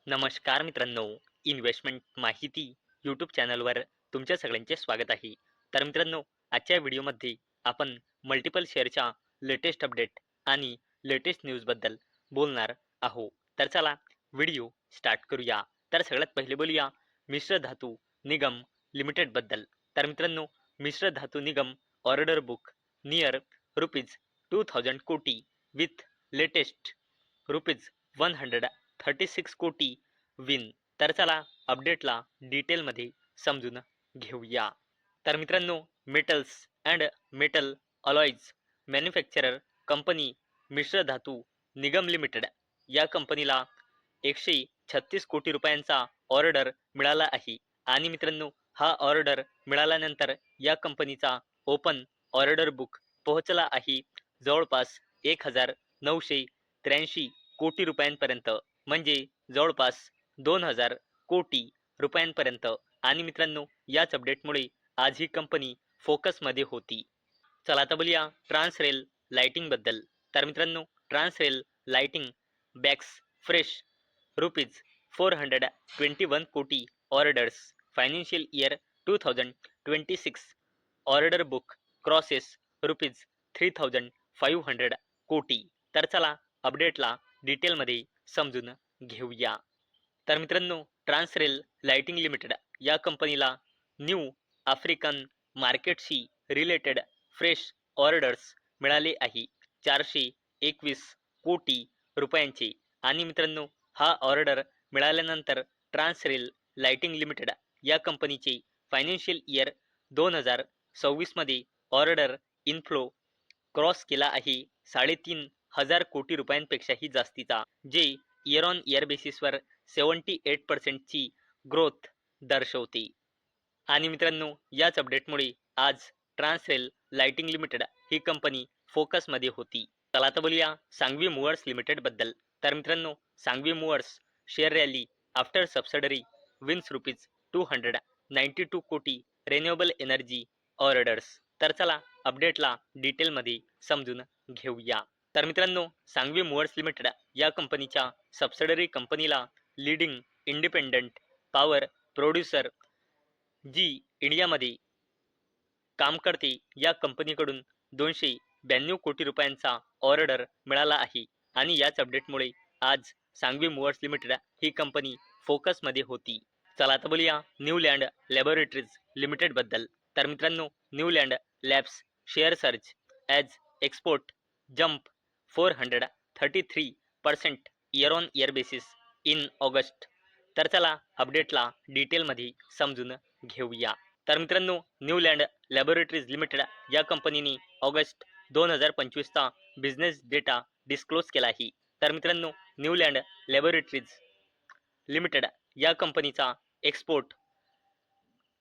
नमस्कार मित्रांनो, इन्व्हेस्टमेंट माहिती यूट्यूब चॅनलवर तुमच्या सगळ्यांचे स्वागत आहे. तर मित्रांनो, आजच्या व्हिडिओमध्ये आपण मल्टिपल शेअरच्या लेटेस्ट अपडेट आणि लेटेस्ट न्यूजबद्दल बोलणार आहोत. तर चला व्हिडिओ स्टार्ट करूया. तर सगळ्यात पहिले बोलूया मिश्र धातू निगम लिमिटेडबद्दल. तर मित्रांनो, मिश्र धातू निगम ऑर्डर बुक नियर रुपीज 2000 कोटी विथ लेटेस्ट रुपीज 136 कोटी विन. तर चला अपडेटला डिटेलमध्ये समजून घेऊया. तर मित्रांनो, metals and metal alloys manufacturer company Mishra Dhatu Nigam limited या कंपनीला 136 कोटी रुपयांचा ऑर्डर मिळाला आहे. आणि मित्रांनो, हा ऑर्डर मिळाल्यानंतर या कंपनीचा ओपन ऑर्डर बुक पोहोचला आहे जवळपास 1983 कोटी रुपयांपर्यंत, म्हणजे जवळपास 2000 कोटी रुपयांपर्यंत. आणि मित्रांनो, याच अपडेटमुळे आज ही कंपनी फोकसमध्ये होती. चला आता बोलूया ट्रान्सरेल लाइटिंग बद्दल. तर मित्रांनो, ट्रान्सरेल लाइटिंग बॅक्स फ्रेश रुपीज 421 कोटी orders financial year 2026 order book crosses rupees 3500 कोटी. तर चला अपडेटला डिटेलमध्ये समजून घेऊया. तर मित्रांनो, ट्रान्सरेल लाइटिंग लिमिटेड या कंपनीला न्यू आफ्रिकन मार्केटशी रिलेटेड फ्रेश ऑर्डर्स मिळाले आहे 421 कोटी रुपयांचे. आणि मित्रांनो, हा ऑर्डर मिळाल्यानंतर ट्रान्सरेल लाइटिंग लिमिटेड या कंपनीचे फायनान्शियल इयर 2026 मध्ये ऑर्डर इनफ्लो क्रॉस केला आहे 3500 कोटी रुपयांपेक्षाही जास्तीचा, जे इयर ऑन इयर बेसिसवर 78% ची ग्रोथ दर्शवते. आणि मित्रांनो, याच अपडेटमुळे आज ट्रान्सरेल लाइटिंग लिमिटेड ही कंपनी फोकसमध्ये होती. चला आता बोलूया सांगवी मूव्हर्स लिमिटेड बद्दल. तर मित्रांनो, Sangvi movers share rally after subsidiary wins rupees 292 कोटी रिन्युएबल एनर्जी ऑर्डर्स. तर चला अपडेटला डिटेलमध्ये समजून घेऊया. तर मित्रांनो, सांगवी मूव्हर्स लिमिटेड या कंपनीच्या सबसिडरी कंपनीला लीडिंग इंडिपेंडंट पॉवर प्रोड्युसर जी इंडियामध्ये काम करते या कंपनीकडून 292 कोटी रुपयांचा ऑर्डर मिळाला आहे. आणि याच अपडेटमुळे आज सांगवी मूव्हर्स लिमिटेड ही कंपनी फोकसमध्ये होती. चला आता बोलूया न्यूलँड लॅबोरेटरीज लिमिटेड बद्दल. तर मित्रांनो, Neuland labs share surge as export jump 433% year on year basis in August. तर चला अपडेटला डिटेलमध्ये समजून घेऊया. तर मित्रांनो, न्यूलँड लॅबोरेटरीज लिमिटेड या कंपनीने ऑगस्ट 2025चा बिझनेस डेटा डिस्क्लोज केला आहे. तर मित्रांनो, न्यूलँड लॅबोरेटरीज लिमिटेड या कंपनीचा एक्सपोर्ट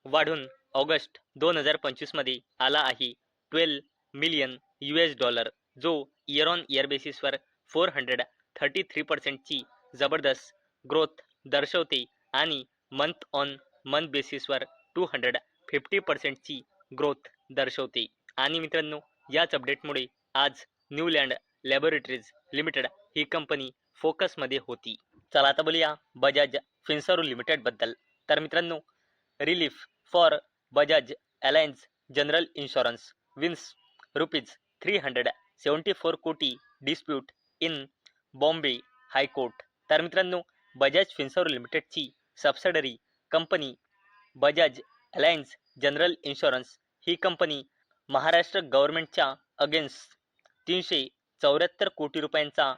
वाढून ऑगस्ट 2025 मध्ये आला आहे 12 मिलियन US$, जो इयर ऑन इयर बेसिसवर 433% ची जबरदस्त ग्रोथ दर्शवते. आणि मंथ ऑन मंथ बेसिसवर 250% ची ग्रोथ दर्शवते. आणि मित्रांनो, याच अपडेटमुळे आज न्यूलँड लॅबोरेटरीज लिमिटेड ही कंपनी फोकसमध्ये होती. चला आता बोलूया बजाज फिन्सर्व लिमिटेड बद्दल. तर मित्रांनो, relief for Bajaj Allianz general insurance wins rupees 374 कोटी डिस्प्यूट इन बॉम्बे हायकोर्ट. तर मित्रांनो, बजाज फिन्सर्व लिमिटेडची subsidiary company Bajaj Allianz general insurance ही कंपनी महाराष्ट्र गव्हर्नमेंटच्या अगेन्स्ट 374 कोटी रुपयांचा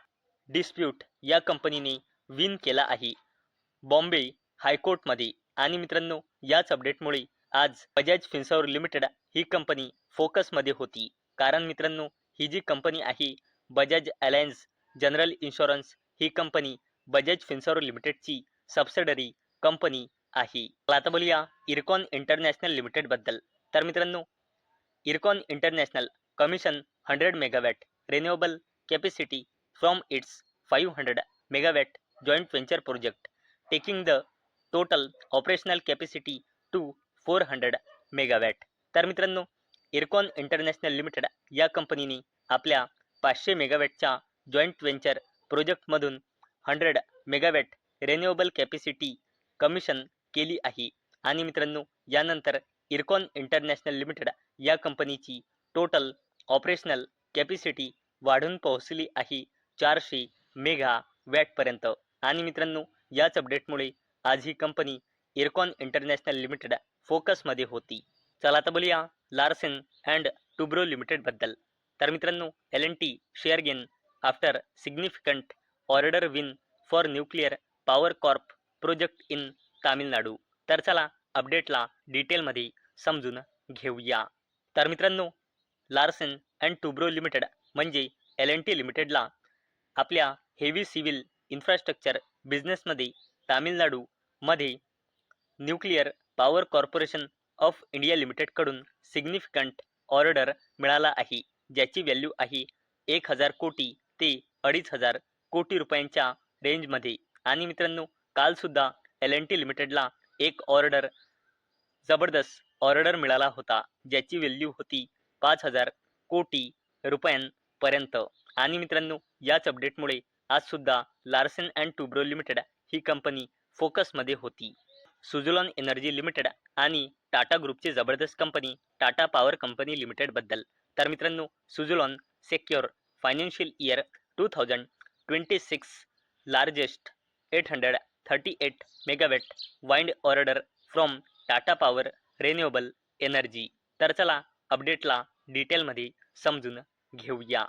डिस्प्यूट या कंपनीने विन केला आहे बॉम्बे हायकोर्टमध्ये. आणि मित्रांनो, याच अपडेटमुळे आज बजाज फिन्सर्व लिमिटेड ही कंपनी फोकसमध्ये होती. कारण मित्रांनो, ही जी कंपनी आहे बजाज अलायन्स जनरल इन्शुरन्स ही कंपनी बजाज फिन्सर्व लिमिटेडची सबसिडरी कंपनी आहे. आता बोलूया इरकॉन इंटरनॅशनल लिमिटेड बद्दल. तर मित्रांनो, IRCON international commission 100 megawatt renewable capacity from its 500 megawatt joint venture project, taking the total operational capacity to 400 megawatt. तर मित्रांनो, इरकॉन इंटरनॅशनल लिमिटेड या कंपनीने आपल्या 500 मेगावॅटच्या जॉइंट व्हेंचर प्रोजेक्टमधून 100 मेगावॅट रिन्युएबल कॅपॅसिटी कमिशन केली आहे. आणि मित्रांनो यानंतर इरकॉन इंटरनॅशनल लिमिटेड या कंपनीची टोटल ऑपरेशनल कॅपॅसिटी वाढून पोहोचली आहे 400 मेगावॅटपर्यंत. आणि मित्रांनो याच अपडेटमुळे आज ही कंपनी इरकॉन इंटरनॅशनल लिमिटेड फोकसमध्ये होती. चला आता बोलूया लार्सन अँड टुब्रो लिमिटेड बद्दल. तर मित्रांनो L&T share gain after significant order win for nuclear power Corp project in Tamil Nadu. तर चला अपडेटला डिटेलमध्ये समजून घेऊया. तर मित्रांनो लार्सन अँड टुब्रो लिमिटेड म्हणजे L&T लिमिटेडला आपल्या हेवी सिव्हिल इन्फ्रास्ट्रक्चर बिझनेसमध्ये तामिळनाडू मध्ये nuclear power corporation of India लिमिटेडकडून सिग्निफिकंट ऑर्डर मिळाला आहे, ज्याची व्हॅल्यू आहे 1000 कोटी ते 2500 कोटी रुपयांच्या रेंजमध्ये. आणि मित्रांनो कालसुद्धा L&T लिमिटेडला एक जबरदस्त ऑर्डर मिळाला होता, ज्याची व्हॅल्यू होती 5000 कोटी रुपयांपर्यंत. आणि मित्रांनो याच अपडेटमुळे आज सुद्धा लार्सन अँड टुब्रो लिमिटेड ही कंपनी फोकसमध्ये होती. सुझलॉन एनर्जी लिमिटेड आणि टाटा ग्रुपची जबरदस्त company Tata power company limited बद्दल. तर मित्रांनो Suzlon secure financial year 2026 largest 838 megawatt wind order from Tata power renewable energy. तर चला अपडेटला डिटेलमध्ये समजून घेऊया.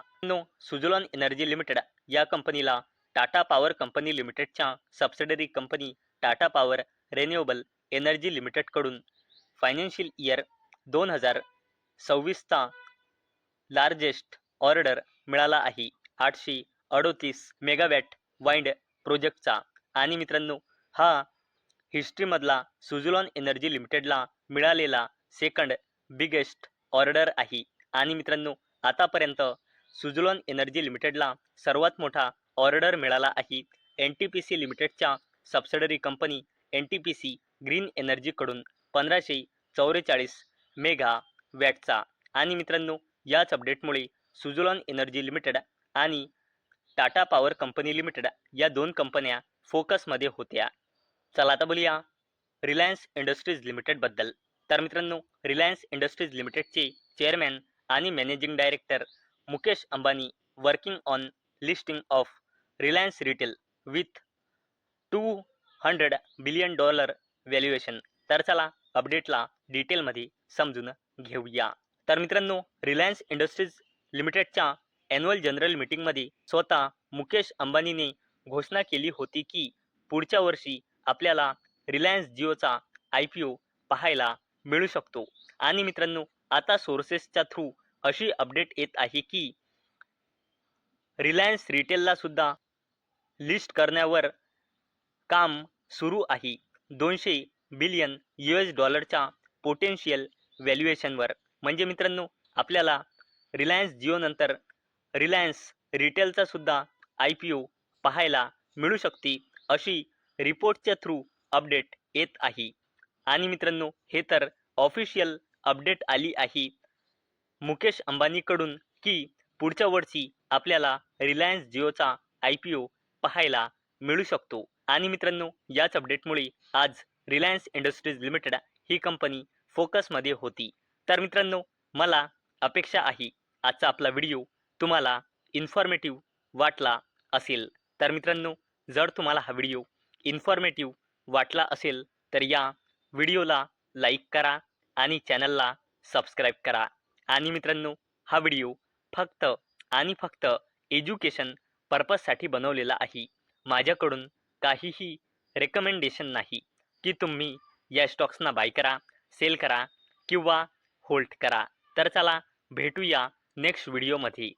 सुझलॉन एनर्जी लिमिटेड या कंपनीला टाटा पॉवर कंपनी लिमिटेडच्या subsidiary company Tata power renewable energy लिमिटेडकडून फायनान्शियल इयर 2026चा लार्जेस्ट ऑर्डर मिळाला आहे 838 मेगावॅट वाइंड प्रोजेक्टचा. आणि मित्रांनो हा हिस्ट्रीमधला सुझलॉन एनर्जी लिमिटेडला मिळालेला सेकंड बिगेस्ट ऑर्डर आहे. आणि मित्रांनो आतापर्यंत सुझलॉन एनर्जी लिमिटेडला सर्वात मोठा ऑर्डर मिळाला आहे NTPC लिमिटेडच्या सबसिडरी कंपनी NTPC ग्रीन एनर्जीकडून 1544 मेगावॅटचा. आणि मित्रांनो याच अपडेटमुळे सुझलॉन एनर्जी लिमिटेड आणि टाटा पॉवर कंपनी लिमिटेड या दोन कंपन्या फोकसमध्ये होत्या. चला आता बोलूया रिलायन्स इंडस्ट्रीज लिमिटेड बद्दल. तर मित्रांनो रिलायन्स इंडस्ट्रीज लिमिटेडचे चेअरमॅन आणि managing director Mukesh Ambani working on listing of Reliance retail with $200 billion valuation. तर चला अपडेटला डिटेलमध्ये समजून घेऊया. तर मित्रांनो रिलायन्स इंडस्ट्रीज लिमिटेडच्या ॲन्युअल जनरल मीटिंगमध्ये स्वतः मुकेश अंबानीने घोषणा केली होती की पुढच्या वर्षी आपल्याला रिलायन्स जिओचा IPO पाहायला मिळू शकतो. आणि मित्रांनो आता सोर्सेसच्या थ्रू अशी अपडेट येत आहे की रिलायन्स रिटेलला सुद्धा लिस्ट करण्यावर काम सुरू आहे $200 बिलियन पोटेन्शियल व्हॅल्युएशनवर. म्हणजे मित्रांनो आपल्याला रिलायन्स जिओ नंतर रिलायन्स रिटेलचा सुद्धा IPO पाहायला मिळू शकते अशी रिपोर्टच्या थ्रू अपडेट येत आहे. आणि मित्रांनो हे तर ऑफिशियल अपडेट आली आहे मुकेश अंबानीकडून की पुढच्या वर्षी आपल्याला रिलायन्स जिओचा IPO पाहायला मिळू शकतो. आणि मित्रांनो याच अपडेटमुळे आज रिलायन्स इंडस्ट्रीज लिमिटेड ही कंपनी फोकसमध्ये होती. तर मित्रांनो मला अपेक्षा आहे आजचा आपला व्हिडिओ तुम्हाला इन्फॉर्मेटिव्ह वाटला असेल. तर मित्रांनो जर तुम्हाला हा व्हिडिओ इन्फॉर्मेटिव्ह वाटला असेल तर या व्हिडिओला लाईक करा आणि चॅनलला सबस्क्राईब करा. आणि मित्रांनो हा व्हिडिओ फक्त आणि फक्त एज्युकेशन पर्पजसाठी बनवलेला आहे. माझ्याकडून काहीही रेकमेंडेशन नाही की तुम्ही या स्टॉक्सना बाय करा, सेल करा किंवा होल्ड करा. तर चला भेटूया नेक्स्ट व्हिडिओमध्ये.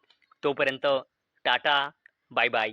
तोपर्यंत टाटा, बाय बाय.